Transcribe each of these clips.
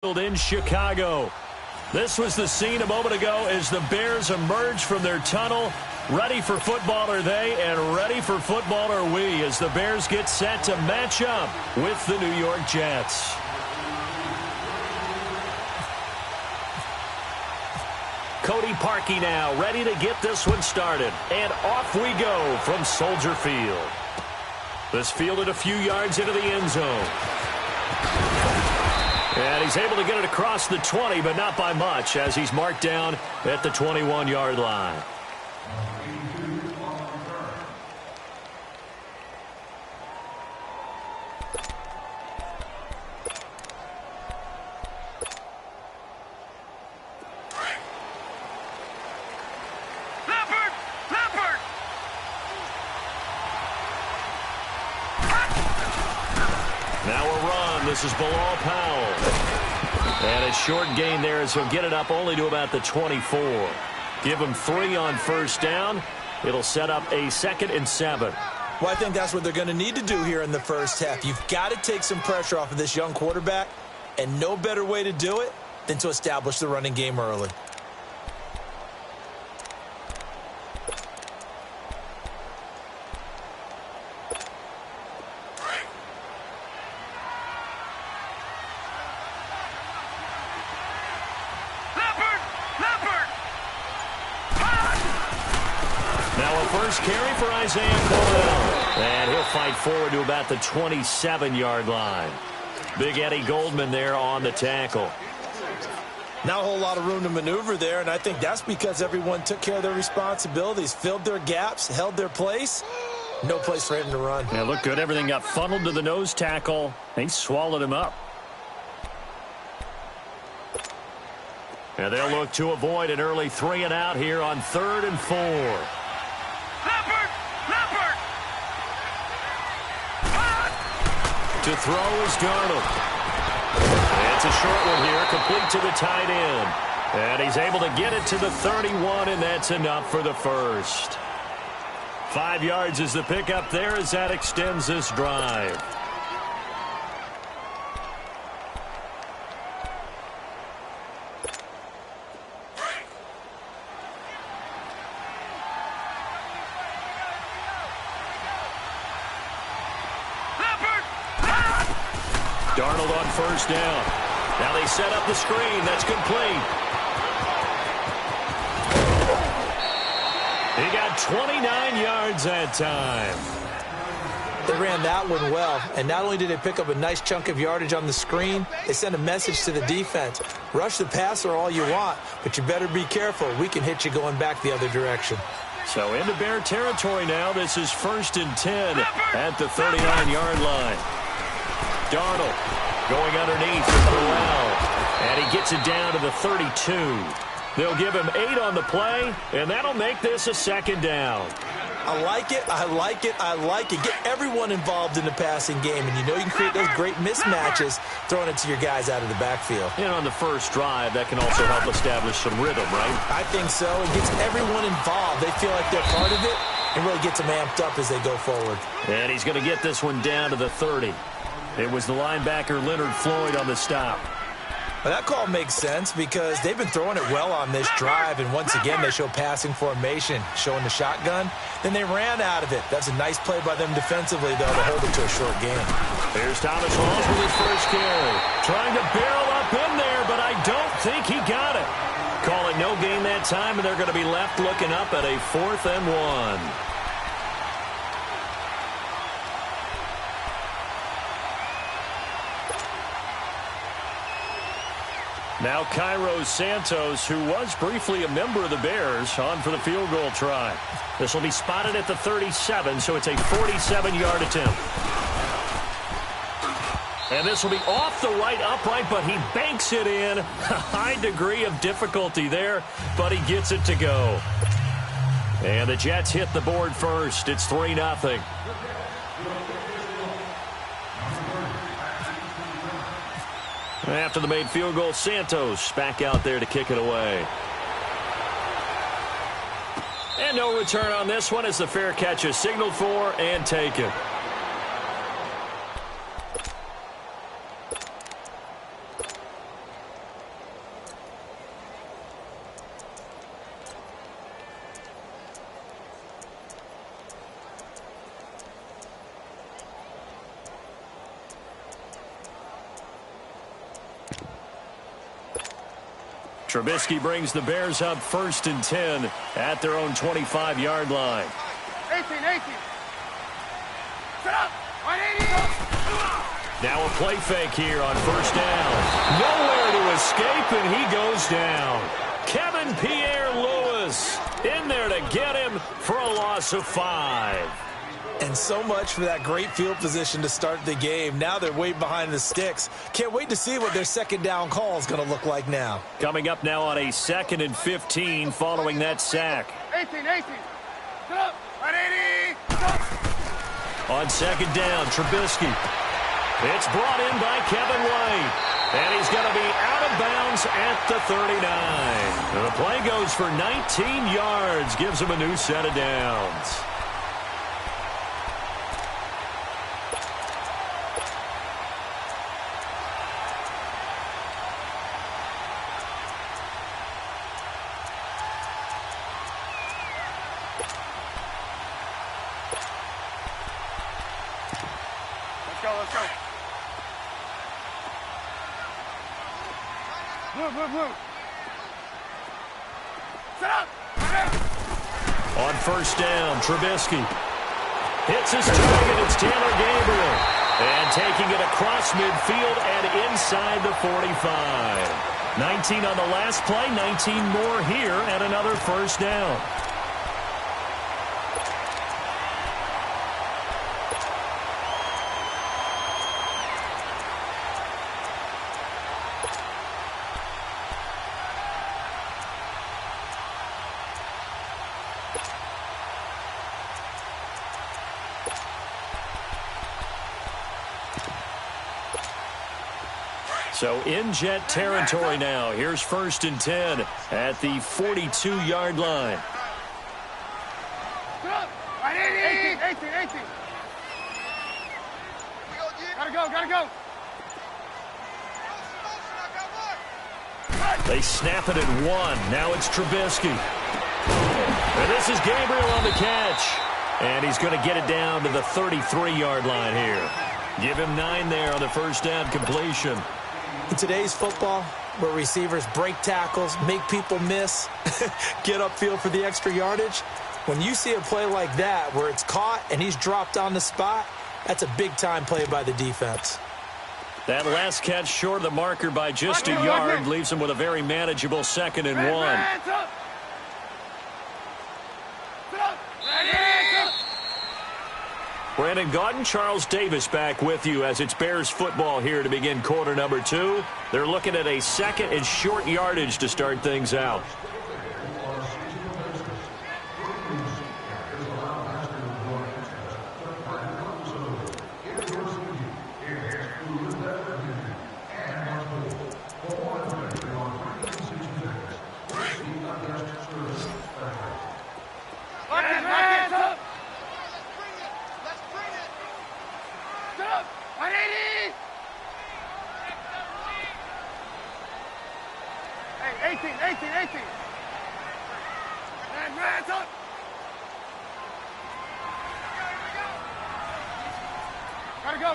In Chicago. This was the scene a moment ago as the Bears emerged from their tunnel. Ready for football are they, and ready for football are we, as the Bears get set to match up with the New York Jets. Cody Parkey now ready to get this one started. And off we go from Soldier Field. This fielded a few yards into the end zone. And he's able to get it across the 20, but not by much, as he's marked down at the 21-yard line. Now a run. This is Bilal Powell. And a short gain there as he'll get it up only to about the 24. Give him 3 on first down. It'll set up a 2nd and 7. Well, I think that's what they're going to need to do here in the first half. You've got to take some pressure off of this young quarterback, and no better way to do it than to establish the running game early. Carry for Isaiah Crowell. And he'll fight forward to about the 27-yard line. Big Eddie Goldman there on the tackle. Not a whole lot of room to maneuver there, and I think that's because everyone took care of their responsibilities, filled their gaps, held their place. No place for him to run. Yeah, looked good. Everything got funneled to the nose tackle. He swallowed him up. And they'll look to avoid an early 3 and out here on 3rd and 4. To throw is Darnold. It's a short one here, complete to the tight end. And he's able to get it to the 31, and that's enough for the first. 5 yards is the pickup there as that extends this drive. Darnold on first down. Now they set up the screen. That's complete. He got 29 yards that time. They ran that one well, and not only did they pick up a nice chunk of yardage on the screen, they sent a message to the defense. Rush the passer all you want, but you better be careful. We can hit you going back the other direction. So into Bear territory now. This is 1st and 10 at the 39-yard line. Darnold going underneath for Crowell, and he gets it down to the 32. They'll give him 8 on the play, and that'll make this a 2nd down. I like it, I like it, I like it. Get everyone involved in the passing game, and you know you can create those great mismatches throwing it to your guys out of the backfield. And on the first drive, that can also help establish some rhythm, right? I think so. It gets everyone involved. They feel like they're part of it, and really gets them amped up as they go forward. And he's going to get this one down to the 30. It was the linebacker Leonard Floyd on the stop. Well, that call makes sense because they've been throwing it well on this drive, and once again they show passing formation, showing the shotgun. Then they ran out of it. That's a nice play by them defensively, though, to hold it to a short game. Here's Thomas Rawls with his first carry. Trying to barrel up in there, but I don't think he got it. Call it no gain that time, and they're going to be left looking up at a 4th and 1. Now Cairo Santos, who was briefly a member of the Bears, on for the field goal try. This will be spotted at the 37, so it's a 47-yard attempt. And this will be off the right upright, but he banks it in. A high degree of difficulty there, but he gets it to go. And the Jets hit the board first. It's 3-0. After the made field goal, Santos back out there to kick it away. And no return on this one as the fair catch is signaled for and taken. Trubisky brings the Bears up 1st and 10 at their own 25-yard line. 18. Set up. 180. Now a play fake here on 1st down. Nowhere to escape, and he goes down. Kevin Pierre-Louis in there to get him for a loss of 5. And so much for that great field position to start the game. Now they're way behind the sticks. Can't wait to see what their 2nd down call is going to look like now. Coming up now on a 2nd and 15 following that sack. 18. Set up. 180. On 2nd down, Trubisky. It's brought in by Kevin White. And he's going to be out of bounds at the 39. And the play goes for 19 yards. Gives him a new set of downs. Let's go. Blue. Set up. On 1st down, Trubisky hits his target. It's Taylor Gabriel. And taking it across midfield and inside the 45. 19 on the last play, 19 more here at another 1st down. So in Jet territory now. Here's 1st and 10 at the 42-yard line. 18. Gotta go. They snap it at 1. Now it's Trubisky. And this is Gabriel on the catch. And he's going to get it down to the 33-yard line here. Give him 9 there on the 1st down completion. In today's football, where receivers break tackles, make people miss, get upfield for the extra yardage, when you see a play like that where it's caught and he's dropped on the spot, that's a big-time play by the defense. That last catch short of the marker by just a yard leaves him with a very manageable 2nd and 1. Brandon Gaudin, Charles Davis back with you as it's Bears football here to begin quarter number 2. They're looking at a 2nd and short yardage to start things out.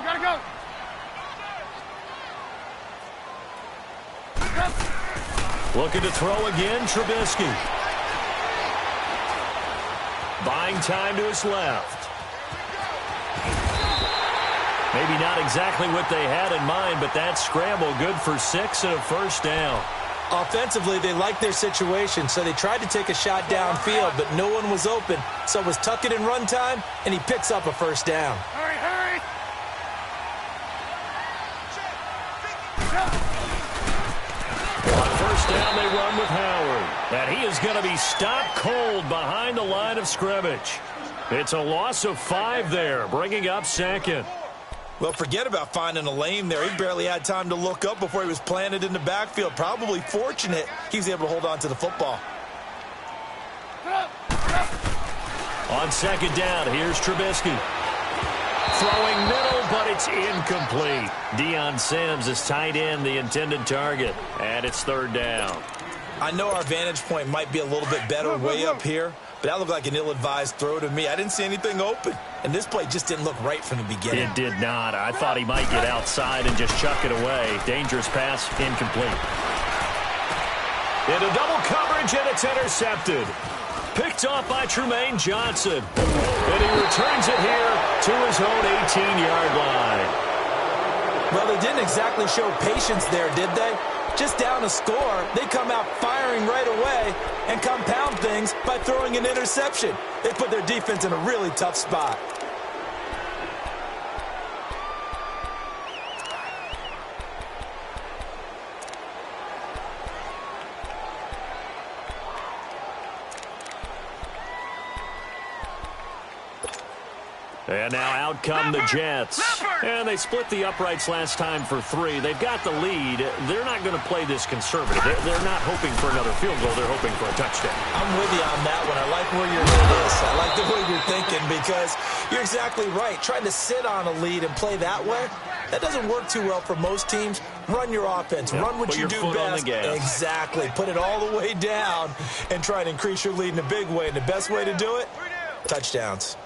Gotta go. Looking to throw again, Trubisky. Buying time to his left. Maybe not exactly what they had in mind, but that scramble good for 6 and a 1st down. Offensively, they liked their situation, so they tried to take a shot downfield, but no one was open. So it was tuck it in run time, and he picks up a 1st down. Hurry. On 1st down, they run with Howard. And he is going to be stopped cold behind the line of scrimmage. It's a loss of 5 there, bringing up 2nd. Well, forget about finding a lane there. He barely had time to look up before he was planted in the backfield. Probably fortunate he was able to hold on to the football. On 2nd down, here's Trubisky. Throwing middle, but it's incomplete. Deion Sims is tight end, the intended target, and it's 3rd down. I know our vantage point might be a little bit better way up here, but that looked like an ill-advised throw to me. I didn't see anything open, and this play just didn't look right from the beginning. It did not. I thought he might get outside and just chuck it away. Dangerous pass, incomplete. Into double coverage, and it's intercepted. Picked off by Trumaine Johnson. And he returns it here to his own 18-yard line. Well, they didn't exactly show patience there, did they? Just down a score, they come out firing right away and compound things by throwing an interception. They put their defense in a really tough spot. And now out come the Jets. And they split the uprights last time for 3. They've got the lead. They're not going to play this conservative. They're not hoping for another field goal. They're hoping for a touchdown. I'm with you on that one. I like where your head is. I like the way you're thinking because you're exactly right. Trying to sit on a lead and play that way, that doesn't work too well for most teams. Run your offense. Yep. Run what Put you your do foot on best. the gas. Exactly. Put it all the way down and try and increase your lead in a big way. And the best way to do it, touchdowns.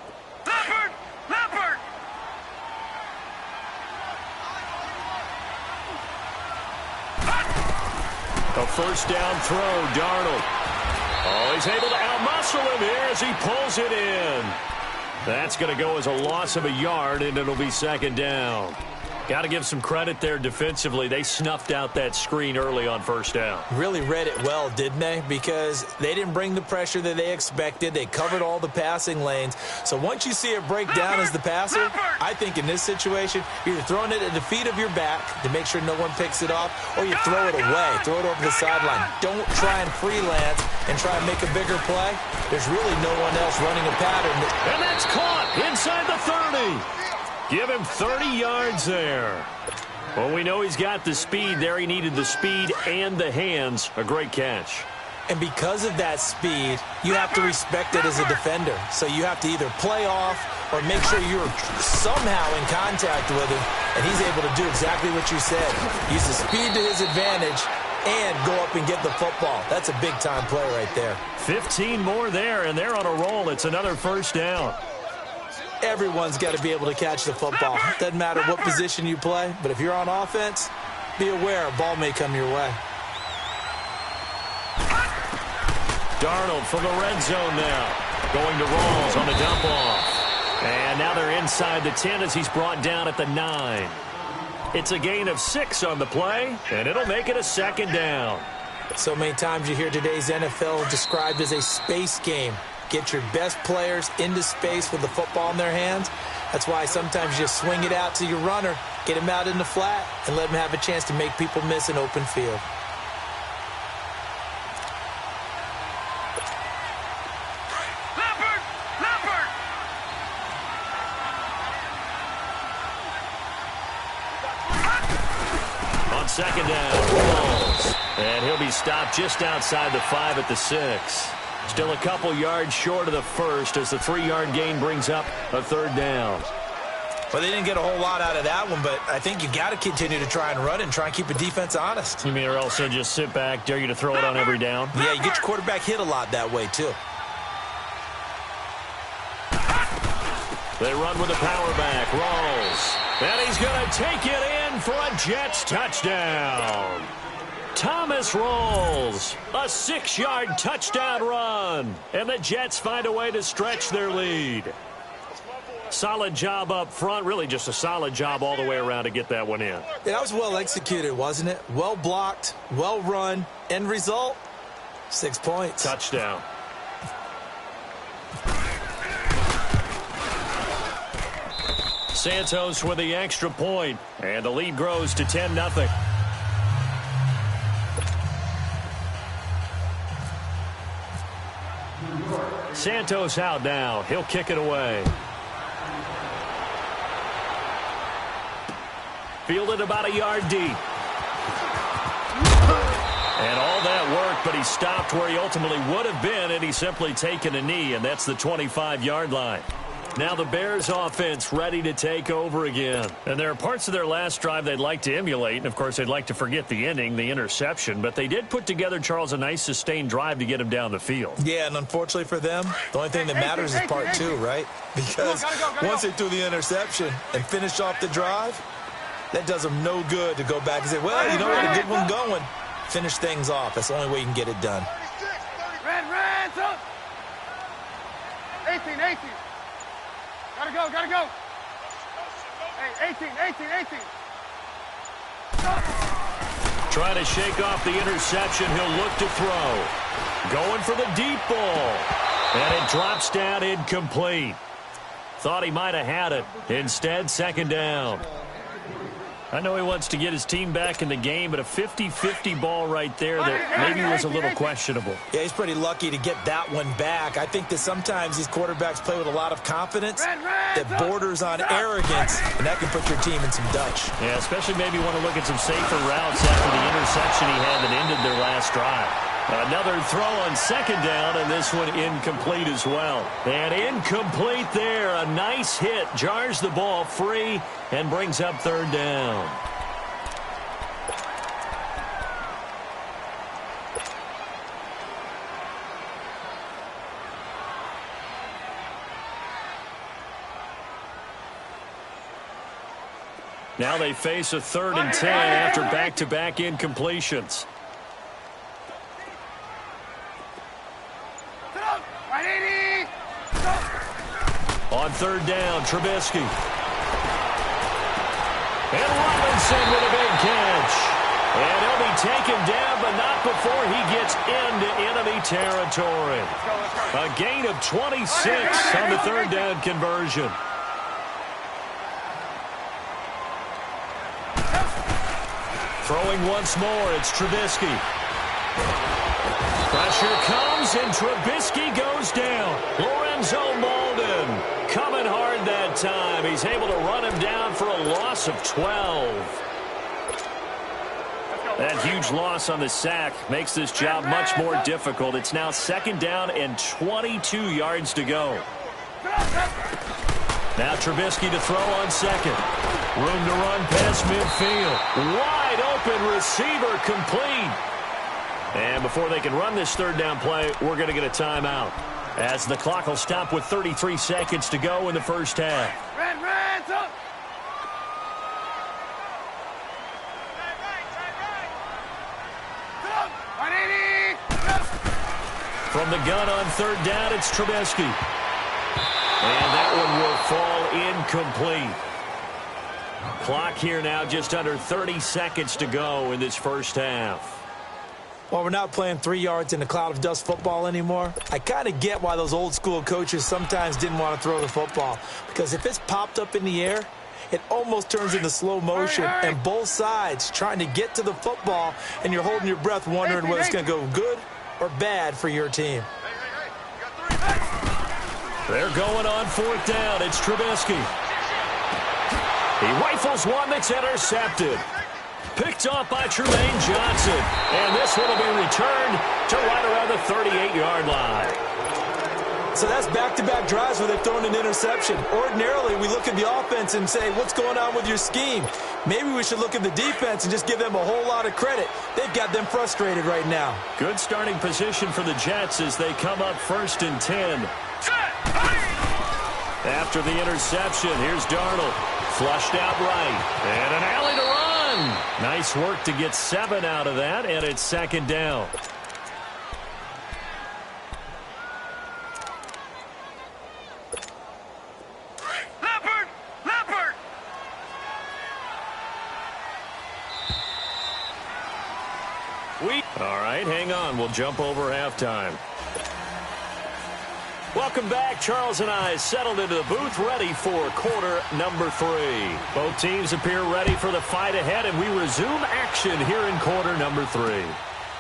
A first down throw, Darnold. Oh, he's able to outmuscle him here as he pulls it in. That's going to go as a loss of a yard, and it'll be second down. Got to give some credit there defensively. They snuffed out that screen early on first down. Really read it well, didn't they? Because they didn't bring the pressure that they expected. They covered all the passing lanes. So once you see it break down as the passer, I think in this situation, you're either throwing it at the feet of your back to make sure no one picks it off, or you throw it away, throw it over the sideline. Don't try and freelance and try and make a bigger play. There's really no one else running a pattern. And that's caught inside the 30. Give him 30 yards there. Well, we know he's got the speed there. He needed the speed and the hands. A great catch. And because of that speed, you have to respect it as a defender. So you have to either play off or make sure you're somehow in contact with him, and he's able to do exactly what you said. Use the speed to his advantage and go up and get the football. That's a big-time play right there. 15 more there, and they're on a roll. It's another first down. Everyone's got to be able to catch the football. Doesn't matter what position you play, but if you're on offense, be aware a ball may come your way. Darnold from the red zone now. Going to Rawls on the dump off. And now they're inside the 10 as he's brought down at the 9. It's a gain of 6 on the play, and it'll make it a second down. So many times you hear today's NFL described as a space game. Get your best players into space with the football in their hands. That's why sometimes you swing it out to your runner, get him out in the flat, and let him have a chance to make people miss an open field. On second down, Rawls. And he'll be stopped just outside the 5 at the 6. Still a couple yards short of the first as the 3-yard gain brings up a third down. Well, they didn't get a whole lot out of that one, but I think you got to continue to try and run and try and keep a defense honest. You mean or else they'll just sit back, dare you to throw it on every down? Yeah, you get your quarterback hit a lot that way, too. They run with a power back, Rawls. And he's going to take it in for a Jets touchdown. Thomas Rawls, a 6-yard touchdown run. And the Jets find a way to stretch their lead. Solid job up front, really just a solid job all the way around to get that one in. Yeah, that was well executed, wasn't it? Well blocked, well run. End result, 6 points. Touchdown. Santos with the extra point, and the lead grows to 10-0. Santos out now. He'll kick it away. Fielded about a yard deep. And all that work, but he stopped where he ultimately would have been, and he's simply taken a knee, and that's the 25-yard line. Now the Bears offense ready to take over again. And there are parts of their last drive they'd like to emulate. And, of course, they'd like to forget the ending, the interception. But they did put together, Charles, a nice sustained drive to get him down the field. Yeah, and unfortunately for them, the only thing that matters is part 2, right? Because once they threw the interception and finished off the drive, that does them no good to go back and say, well, you know what, a good one going. Finish things off. That's the only way you can get it done. Red, up. 18. Gotta go. Hey, 18. Trying to shake off the interception. He'll look to throw. Going for the deep ball. And it drops down incomplete. Thought he might have had it. Instead, second down. I know he wants to get his team back in the game, but a 50-50 ball right there that maybe was a little questionable. Yeah, he's pretty lucky to get that one back. I think that sometimes these quarterbacks play with a lot of confidence that borders on arrogance, and that can put your team in some Dutch. Yeah, especially maybe want to look at some safer routes after the interception he had that ended their last drive. Another throw on second down, and this one incomplete as well. And incomplete there. A nice hit. Jars the ball free and brings up third down. Now they face a 3rd and 10 after back-to-back incompletions. On third down, Trubisky. And Robinson with a big catch. And he'll be taken down, but not before he gets into enemy territory. A gain of 26 on the third down conversion. Throwing once more, it's Trubisky. Pressure comes, and Trubisky goes down. Lorenzo Molden coming hard that time. He's able to run him down for a loss of 12. That huge loss on the sack makes this job much more difficult. It's now second down and 22 yards to go. Now Trubisky to throw on second. Room to run past midfield. Wide open receiver complete. And before they can run this third down play, we're going to get a timeout, as the clock will stop with 33 seconds to go in the first half. Red, up. From the gun on third down, it's Trubisky. And that one will fall incomplete. Clock here now just under 30 seconds to go in this first half. Well, we're not playing 3 yards in a cloud of dust football anymore. I kind of get why those old school coaches sometimes didn't want to throw the football. Because if it's popped up in the air, it almost turns into slow motion. And both sides trying to get to the football, and you're holding your breath wondering whether it's going to go good or bad for your team. They're going on fourth down. It's Trubisky. He rifles one that's intercepted. Picked off by Trumaine Johnson. And this one will be returned to right around the 38-yard line. So that's back-to-back drives where they've thrown an interception. Ordinarily, we look at the offense and say, what's going on with your scheme? Maybe we should look at the defense and just give them a whole lot of credit. They've got them frustrated right now. Good starting position for the Jets as they come up 1st and 10. After the interception, here's Darnold. Flushed out right. And an alley to run. Nice work to get 7 out of that, and it's second down. Leopard! All right, hang on. We'll jump over halftime. Welcome back. Charles and I settled into the booth, ready for quarter number 3. Both teams appear ready for the fight ahead, and we resume action here in quarter number 3.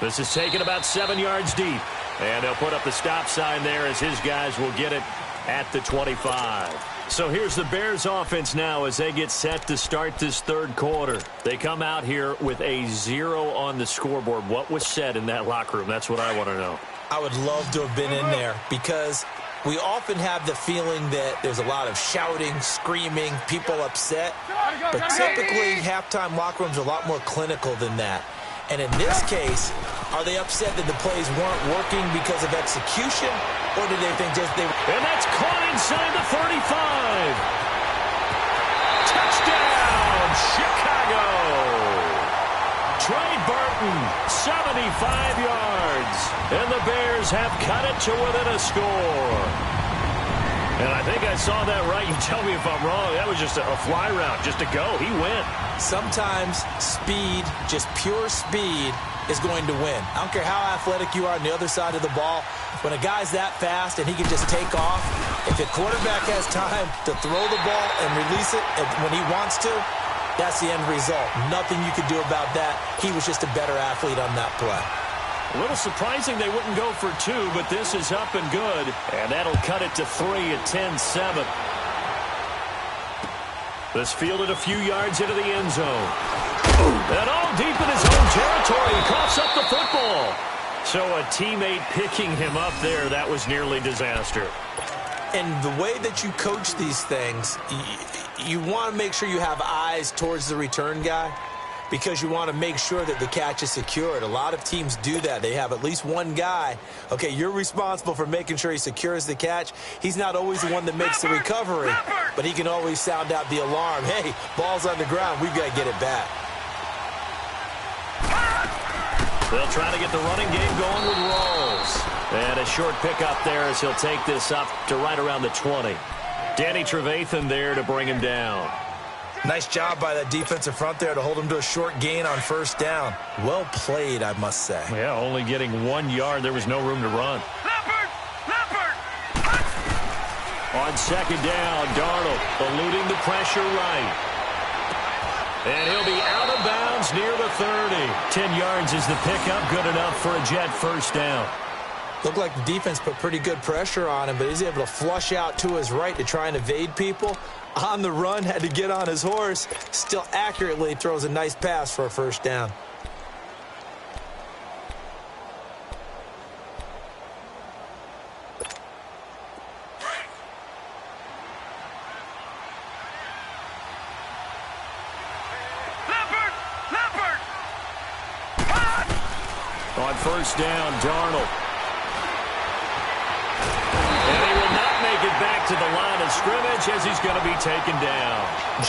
This is taken about 7 yards deep, and they'll put up the stop sign there as his guys will get it at the 25. So here's the Bears offense now as they get set to start this third quarter. They come out here with a 0 on the scoreboard. What was said in that locker room? That's what I want to know. I would love to have been in there because we often have the feeling that there's a lot of shouting, screaming, people upset. But typically, halftime locker rooms are a lot more clinical than that. And in this case, are they upset that the plays weren't working because of execution? Or did they think just they... And that's caught inside the 35. Touchdown, Chicago. Trey Burton 75 yards. And the Bears have cut it to within a score. And I think I saw that right. You tell me if I'm wrong. That was just a fly route, just to go. He went. Sometimes speed, just pure speed, is going to win. I don't care how athletic you are on the other side of the ball. When a guy's that fast and he can just take off, if a quarterback has time to throw the ball and release it when he wants to, that's the end result. Nothing you could do about that. He was just a better athlete on that play. A little surprising they wouldn't go for two, but this is up and good. And that'll cut it to 3 at 10-7. This fielded a few yards into the end zone. And all deep in his own territory. He coughs up the football. So a teammate picking him up there, that was nearly disaster. And the way that you coach these things, you want to make sure you have eyes towards the return guy, because you want to make sure that the catch is secured. A lot of teams do that. They have at least one guy. Okay, you're responsible for making sure he secures the catch. He's not always the one that makes the recovery, but he can always sound out the alarm. Hey, ball's on the ground. We've got to get it back. They'll try to get the running game going with Rawls. And a short pickup there as he'll take this up to right around the 20. Danny Trevathan there to bring him down. Nice job by that defensive front there to hold him to a short gain on first down. Well played, I must say. Yeah, only getting 1 yard. There was no room to run. On second down, Darnold eluding the pressure right. And he'll be out of bounds near the 30. 10 yards is the pickup. Good enough for a Jet first down. Looked like the defense put pretty good pressure on him, but he's able to flush out to his right to try and evade people. On the run, had to get on his horse. Still accurately throws a nice pass for a first down. On first down, Darnold. And he will not make it back to the line of scrimmage as he's going to be taken down.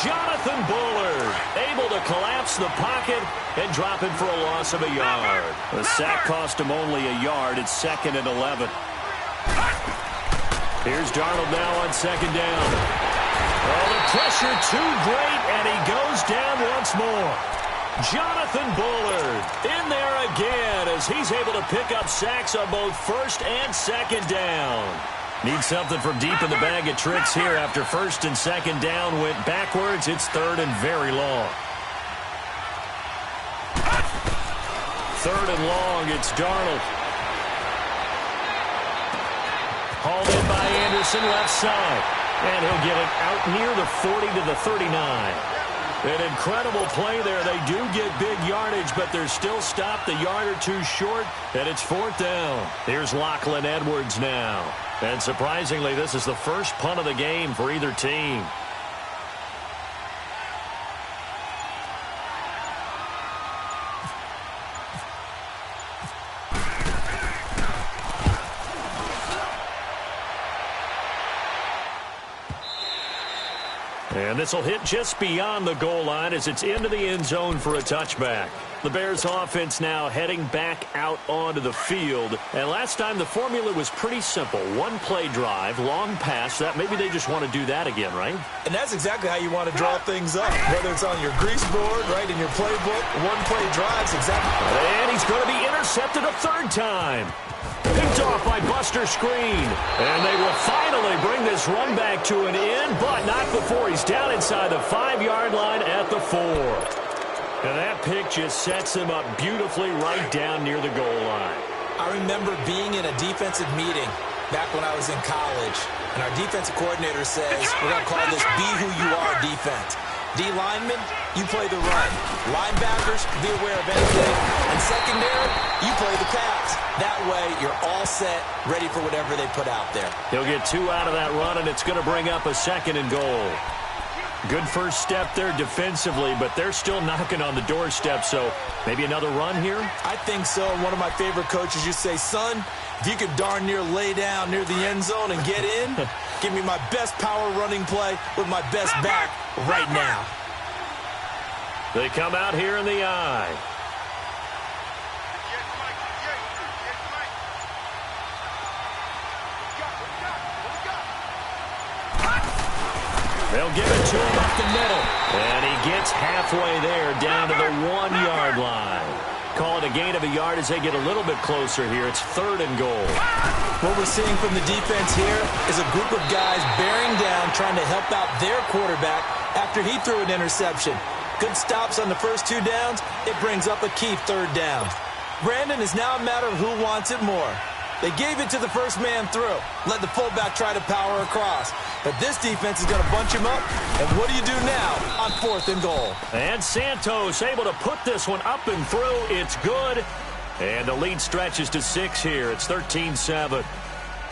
Jonathan Bullard able to collapse the pocket and drop it for a loss of a yard. The sack cost him only a yard. It's 2nd and 11. Here's Darnold now on second down. Oh, the pressure too great, and he goes down once more. Jonathan Bullard in there again as he's able to pick up sacks on both first and second down. Needs something from deep in the bag of tricks here after first and second down went backwards. It's 3rd and very long. 3rd and long, it's Darnold. Hauled in by Anderson left side. And he'll get it out near the 40 to the 39. An incredible play there. They do get big yardage, but they're still stopped a yard or two short, and it's 4th down. Here's Lachlan Edwards now. And surprisingly, this is the first punt of the game for either team. And this will hit just beyond the goal line as it's into the end zone for a touchback. The Bears offense now heading back out onto the field. And last time the formula was pretty simple. One play drive, long pass. That maybe they just want to do that again, right? And that's exactly how you want to draw things up. Whether it's on your grease board, right, in your playbook, one play drives, exactly. And he's going to be intercepted a 3rd time. Picked off by Buster Screen. And they will finally bring this run back to an end, but not before he's down inside the 5-yard line at the 4. And that pick just sets him up beautifully right down near the goal line. I remember being in a defensive meeting back when I was in college, and our defensive coordinator says, we're going to call this Be Who You Are defense. D linemen, you play the run. Linebackers, be aware of anything. And secondary, you play the pass. That way, you're all set, ready for whatever they put out there. He'll get 2 out of that run, and it's going to bring up a 2nd and goal. Good first step there defensively, but they're still knocking on the doorstep, so maybe another run here? I think so. One of my favorite coaches used to say, son, if you could darn near lay down near the end zone and get in, give me my best power running play with my best back right now. They come out here in the eye. They'll give it to him up the middle. And he gets halfway there down to the 1-yard line. Call it a gain of a yard as they get a little bit closer here. It's 3rd and goal. What we're seeing from the defense here is a group of guys bearing down, trying to help out their quarterback after he threw an interception. Good stops on the first 2 downs. It brings up a key 3rd down. Brandon, is now a matter of who wants it more. They gave it to the first man through. Let the fullback try to power across. But this defense is going to bunch him up. And what do you do now on 4th and goal? And Santos able to put this one up and through. It's good. And the lead stretches to 6 here. It's 13-7.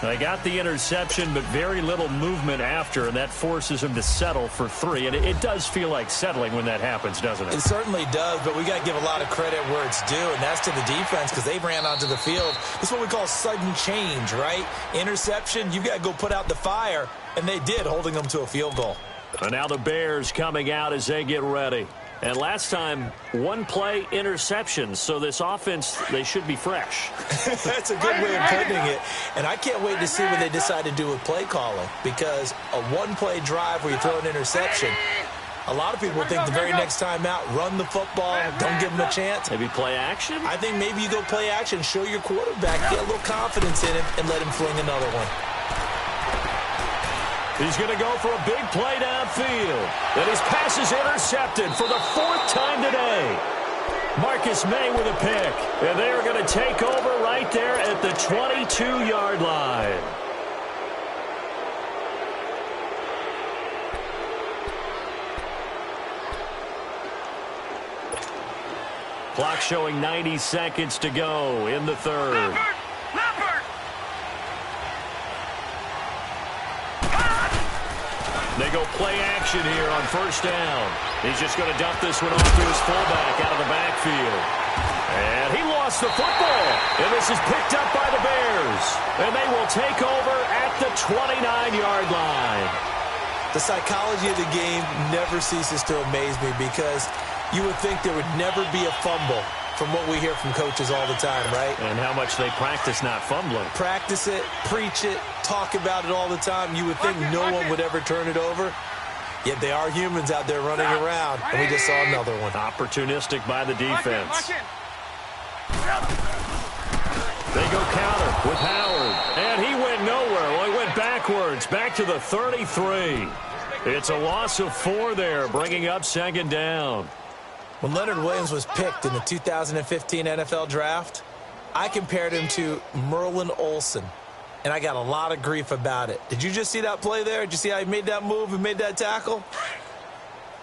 They got the interception, but very little movement after, and that forces him to settle for 3. And it does feel like settling when that happens, doesn't it? It certainly does, but we got to give a lot of credit where it's due, and that's to the defense because they ran onto the field. This is what we call sudden change, right? Interception, you got to go put out the fire, and they did, holding them to a field goal. And now the Bears coming out as they get ready. And last time, 1-play interceptions, so this offense, they should be fresh. That's a good way of putting it. And I can't wait to see what they decide to do with play calling, because a 1-play drive where you throw an interception, a lot of people think the very next time out, run the football, don't give them a chance. Maybe play action? I think maybe you go play action, show your quarterback, get a little confidence in him, and let him fling another one. He's going to go for a big play downfield. And his pass is intercepted for the 4th time today. Marcus May with a pick. And they are going to take over right there at the 22-yard line. Clock showing 90 seconds to go in the 3rd. They go play action here on 1st down. He's just going to dump this one off to his fullback out of the backfield. And he lost the football. And this is picked up by the Bears. And they will take over at the 29-yard line. The psychology of the game never ceases to amaze me because you would think there would never be a fumble from what we hear from coaches all the time, right? And how much they practice not fumbling. Practice it, preach it, talk about it all the time. You would think no one would ever turn it over. Yet they are humans out there running around, and we just saw another one. Opportunistic by the defense. They go counter with Howard. And he went nowhere. Well, he went backwards, back to the 33. It's a loss of 4 there, bringing up 2nd down. When Leonard Williams was picked in the 2015 NFL Draft, I compared him to Merlin Olsen, and I got a lot of grief about it. Did you just see that play there? Did you see how he made that move and made that tackle?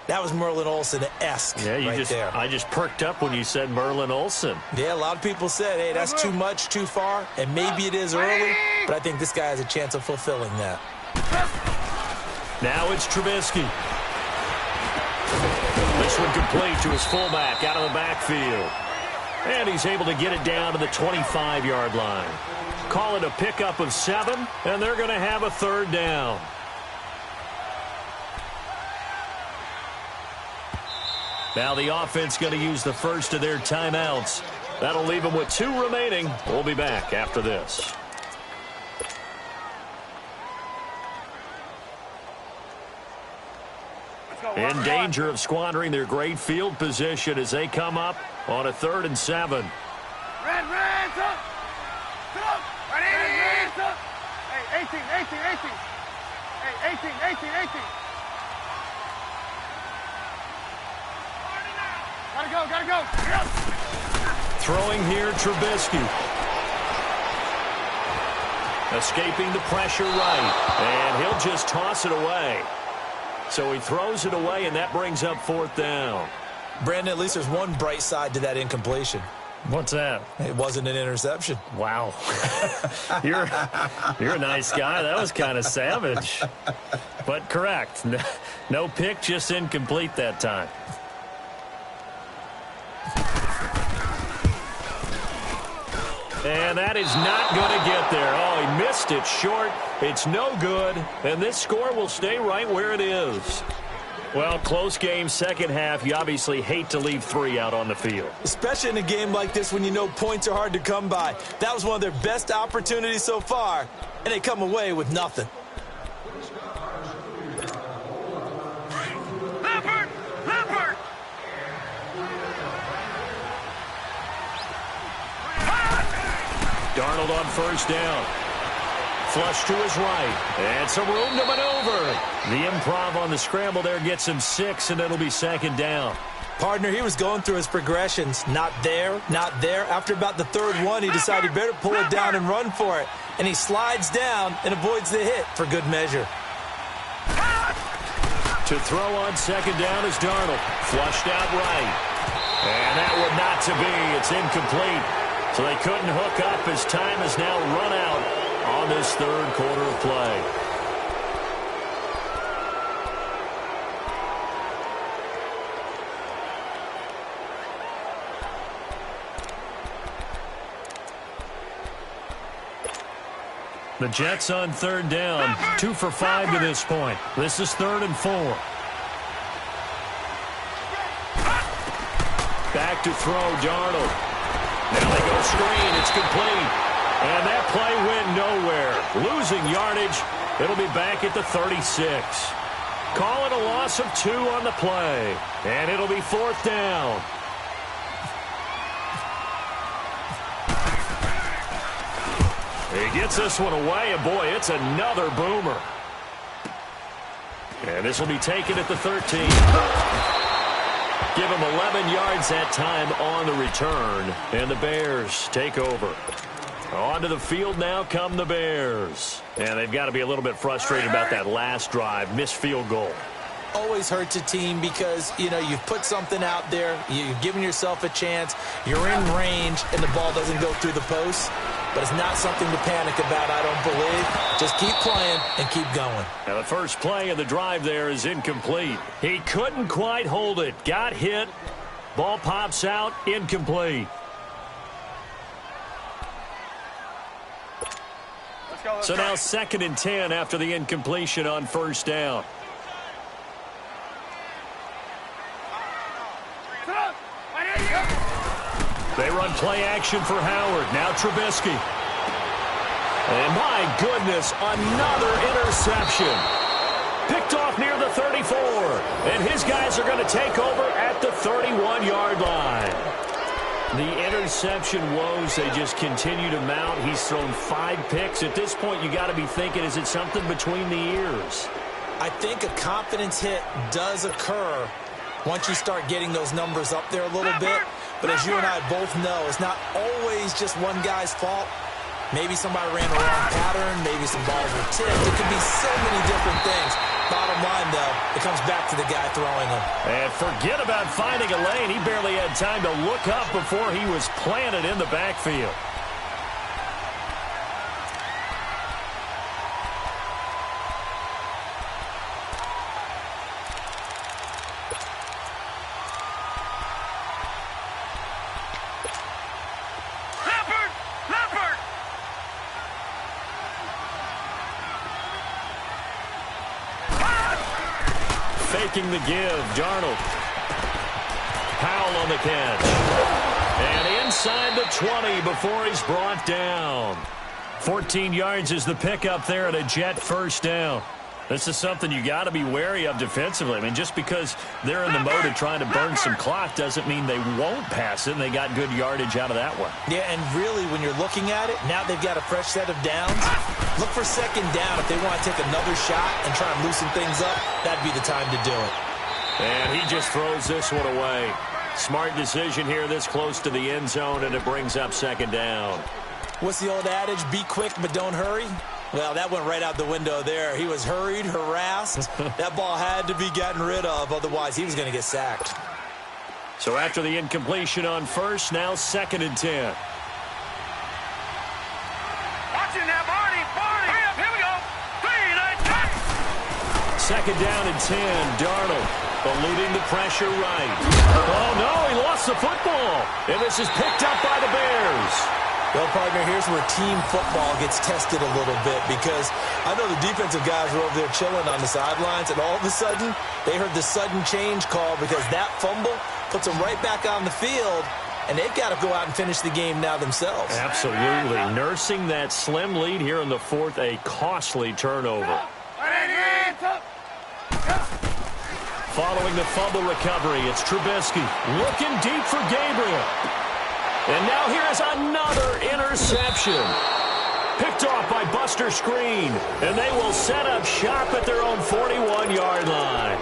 That was Merlin Olsen-esque there. I just perked up when you said Merlin Olsen. Yeah, a lot of people said, hey, that's too much, too far, and maybe it is early, but I think this guy has a chance of fulfilling that. Now it's Trubisky. This one complete to his fullback out of the backfield. And he's able to get it down to the 25-yard line. Call it a pickup of 7, and they're going to have a 3rd down. Now the offense going to use the first of their timeouts. That'll leave them with 2 remaining. We'll be back after this. In danger of squandering their great field position as they come up on a 3rd and 7. Red, up. Red, up. Hey, 18. Hey, 18. Gotta go. Yep. Throwing here, Trubisky. Escaping the pressure right. And he'll just toss it away. So he throws it away, and that brings up 4th down. Brandon, at least there's one bright side to that incompletion. What's that? It wasn't an interception. Wow. You're a nice guy. That was kind of savage. But correct. No pick, just incomplete that time. And that is not going to get there. Oh, he missed it short. It's no good. And this score will stay right where it is. Well, close game, second half. You obviously hate to leave 3 out on the field. Especially in a game like this when you know points are hard to come by. That was one of their best opportunities so far, and they come away with nothing. Darnold on first down. Flush to his right. And some room to maneuver. The improv on the scramble there gets him 6, and it'll be second down. Partner, he was going through his progressions. Not there, not there. After about the third one, he decided he better pull it down and run for it. And he slides down and avoids the hit for good measure. To throw on second down is Darnold. Flushed out right. And that one not to be. It's incomplete. So they couldn't hook up as time has now run out on this third quarter of play. The Jets on third down, 2 for 5 to this point. This is 3rd and 4. Back to throw, Darnold. Now they go screen, it's complete. And that play went nowhere. Losing yardage, it'll be back at the 36. Call it a loss of 2 on the play. And it'll be 4th down. He gets this one away, and boy, it's another boomer. And this will be taken at the 13. Give him 11 yards that time on the return, and the Bears take over. Onto the field now come the Bears. And they've got to be a little bit frustrated about that last drive, missed field goal. Always hurts a team because, you know, you've put something out there, you've given yourself a chance, you're in range, and the ball doesn't go through the post. But it's not something to panic about, I don't believe. Just keep playing and keep going. Now the first play of the drive there is incomplete. He couldn't quite hold it. Got hit. Ball pops out. Incomplete. So now 2nd and 10 after the incompletion on first down. They run play action for Howard. Now Trubisky. And my goodness, another interception. Picked off near the 34. And his guys are going to take over at the 31-yard line. The interception woes, they just continue to mount. He's thrown 5 picks. At this point, you got to be thinking, is it something between the ears? I think a confidence hit does occur once you start getting those numbers up there a little bit. But as you and I both know, it's not always just one guy's fault. Maybe somebody ran a wrong pattern. Maybe some balls were tipped. It could be so many different things. Bottom line, though, it comes back to the guy throwing them. And forget about finding a lane. He barely had time to look up before he was planted in the backfield. Faking the give, Darnold. Powell on the catch. And inside the 20 before he's brought down. 14 yards is the pickup there at a Jet first down. This is something you got to be wary of defensively. I mean, just because they're in the mode of trying to burn some clock doesn't mean they won't pass it, and they got good yardage out of that one. Yeah, and really, when you're looking at it, now they've got a fresh set of downs. Look for second down. If they want to take another shot and try and loosen things up, that'd be the time to do it. And he just throws this one away. Smart decision here this close to the end zone, and it brings up second down. What's the old adage? Be quick, but don't hurry. Well, that went right out the window there. He was hurried, harassed. That ball had to be gotten rid of, otherwise he was going to get sacked. So after the incompletion on first, now 2nd and 10. Watch it now, Barney. Hurry up, here we go. 3, 9, 10. Second down and 10, Darnold eluding the pressure right. Oh, no, he lost the football. And this is picked up by the Bears. Well, partner, here's where team football gets tested a little bit because I know the defensive guys were over there chilling on the sidelines, and all of a sudden, they heard the sudden change call because that fumble puts them right back on the field, and they've got to go out and finish the game now themselves. Absolutely. Nursing that slim lead here in the 4th, a costly turnover. Following the fumble recovery, it's Trubisky looking deep for Gabriel. And now here's another interception. interception. Picked off by Buster Screen, and they will set up shop at their own 41-yard line.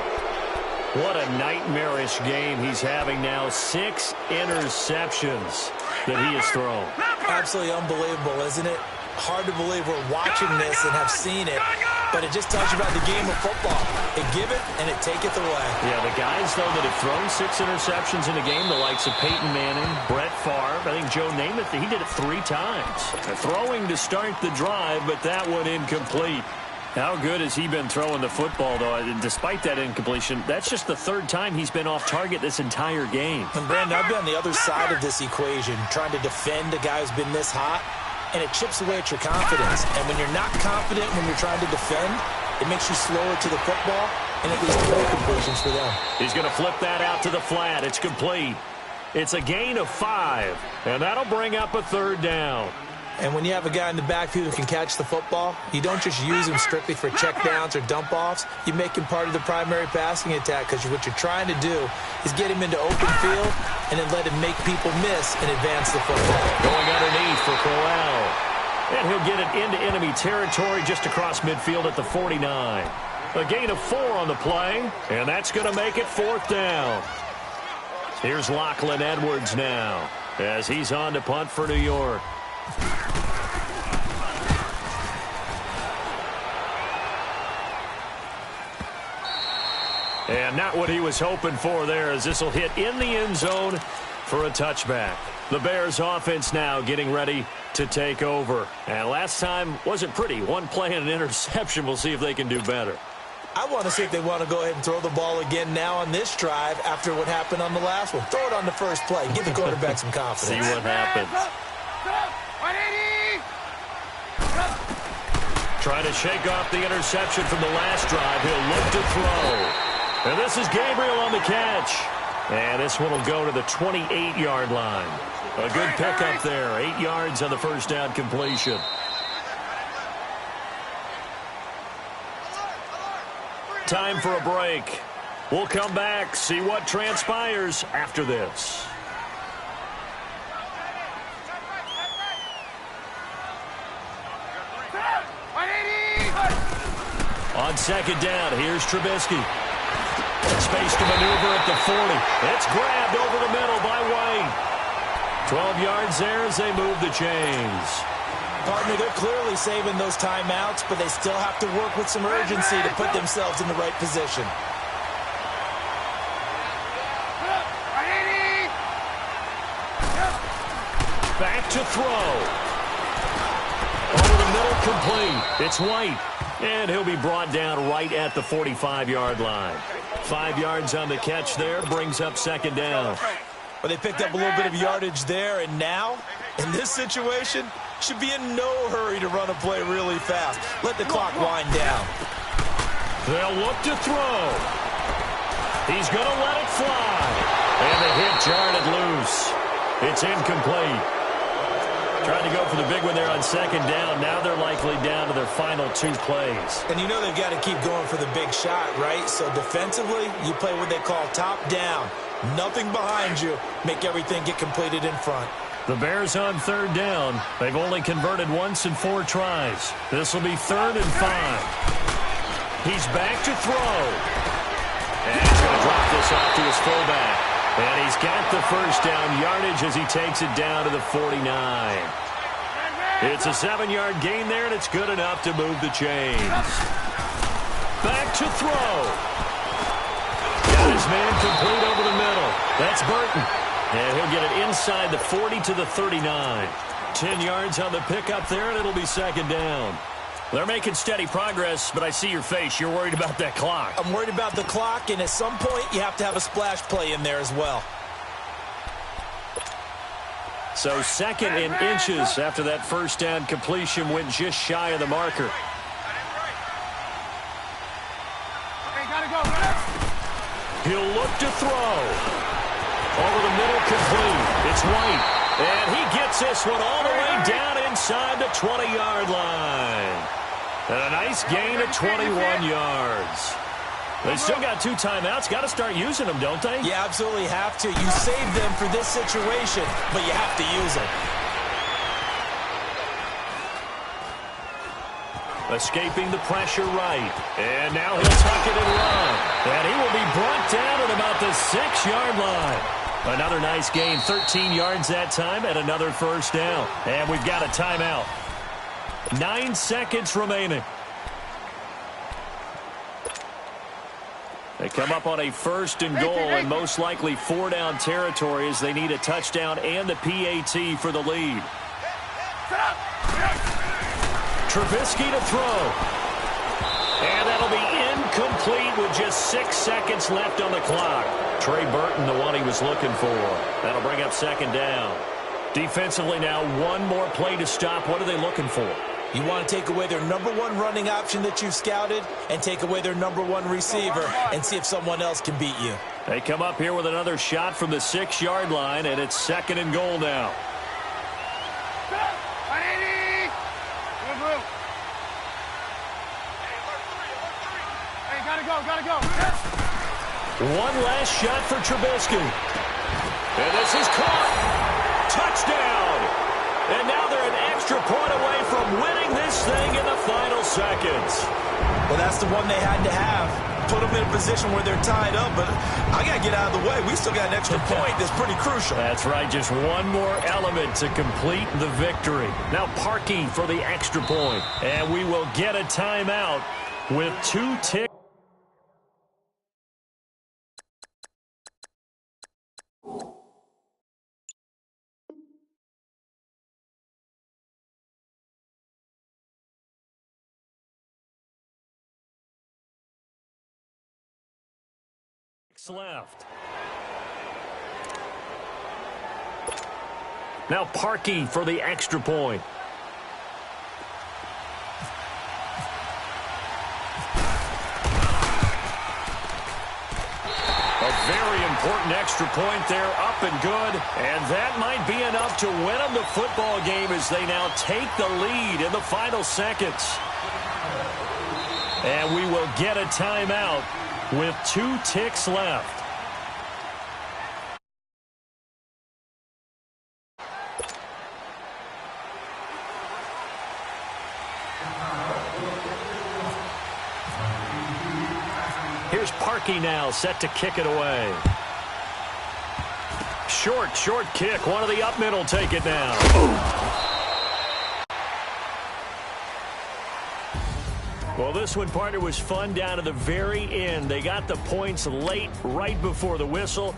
What a nightmarish game he's having now. 6 interceptions that he has thrown. Absolutely unbelievable, isn't it? Hard to believe we're watching this and have seen it, but it just tells you about the game of football. It giveth and it taketh away. Yeah, the guys, though, that have thrown 6 interceptions in a game, the likes of Peyton Manning, Brett Favre, I think Joe Namath, he did it 3 times. Throwing to start the drive, but that one incomplete. How good has he been throwing the football, though? Despite that incompletion, that's just the 3rd time he's been off target this entire game. And, Brandon, I've been on the other side of this equation, trying to defend a guy who's been this hot, and it chips away at your confidence. And when you're not confident when you're trying to defend, it makes you slower to the football, and it leads to more completions for them. He's going to flip that out to the flat. It's complete. It's a gain of 5, and that'll bring up a 3rd down. And when you have a guy in the backfield who can catch the football, you don't just use him strictly for checkdowns or dump-offs. You make him part of the primary passing attack, because what you're trying to do is get him into open field and then let him make people miss and advance the football. Going underneath for Corral. And he'll get it into enemy territory just across midfield at the 49. A gain of 4 on the play, and that's going to make it 4th down. Here's Lachlan Edwards now as he's on to punt for New York. And not what he was hoping for there, as this will hit in the end zone for a touchback. The Bears offense now getting ready to take over. And last time wasn't pretty. 1 play and an interception. We'll see if they can do better. I want to see if they want to go ahead and throw the ball again now on this drive after what happened on the last one. Throw it on the first play. Give the quarterback some confidence. See what happens. Trying to shake off the interception from the last drive. He'll look to throw. And this is Gabriel on the catch. And this one will go to the 28-yard line. A good pickup there. 8 yards on the first down completion. Time for a break. We'll come back, see what transpires after this. On second down, here's Trubisky. Space to maneuver at the 40. It's grabbed over the middle by White. 12 yards there as they move the chains. Partner, they're clearly saving those timeouts, but they still have to work with some urgency to put themselves in the right position. Back to throw. Over the middle, complete. It's White. And he'll be brought down right at the 45-yard line. 5 yards on the catch there, brings up second down. Well, they picked up a little bit of yardage there, and now, in this situation, should be in no hurry to run a play really fast. Let the clock wind down. They'll look to throw. He's going to let it fly. And the hit jarred it loose. It's incomplete. Trying to go for the big one there on second down. Now they're likely down to their final 2 plays. And you know they've got to keep going for the big shot, right? So defensively, you play what they call top down. Nothing behind you. Make everything get completed in front. The Bears on third down. They've only converted once in 4 tries. This will be 3rd and 5. He's back to throw. And he's going to drop this off to his fullback. And he's got the first down yardage as he takes it down to the 49. It's a 7-yard gain there, and it's good enough to move the chains. Back to throw. Got his man complete over the middle. That's Burton. And he'll get it inside the 40 to the 39. 10 yards on the pickup there, and it'll be second down. They're making steady progress, but I see your face. You're worried about that clock. I'm worried about the clock, and at some point, you have to have a splash play in there as well. So 2nd and inches after that first down completion went just shy of the marker. He'll look to throw. Over the middle, complete. It's White. And he gets this one all the way down inside the 20-yard line. And a nice gain of 21 yards. They still got 2 timeouts. Got to start using them, don't they? You absolutely have to. You save them for this situation, but you have to use them. Escaping the pressure right. And now he'll tuck it and run. And he will be brought down at about the 6-yard line. Another nice gain, 13 yards that time, and another first down. And we've got a timeout. 9 seconds remaining. They come up on a 1st and goal, and most likely 4-down territory as they need a touchdown and the PAT for the lead. Trubisky to throw. And that'll be incomplete with just 6 seconds left on the clock. Trey Burton, the one he was looking for. That'll bring up 2nd down. Defensively now, one more play to stop. What are they looking for? You want to take away their #1 running option that you've scouted and take away their #1 receiver and see if someone else can beat you. They come up here with another shot from the 6-yard line, and it's 2nd and goal now. Gotta go. One last shot for Trubisky. And this is caught. Touchdown. And now they're an extra point away from winning this thing in the final seconds. Well, that's the one they had to have. Put them in a position where they're tied up, but I got to get out of the way. We still got an extra point that's pretty crucial. That's right, just one more element to complete the victory. Now Parkey for the extra point. And we will get a timeout with 2 ticks. Left. Now Parkey for the extra point. A very important extra point there, up and good. And that might be enough to win them the football game as they now take the lead in the final seconds. And we will get a timeout with 2 ticks left. Here's Parkey now, set to kick it away. Short kick. One of the up men will take it now. Well, this one, partner, was fun down to the very end. They got the points late, right before the whistle.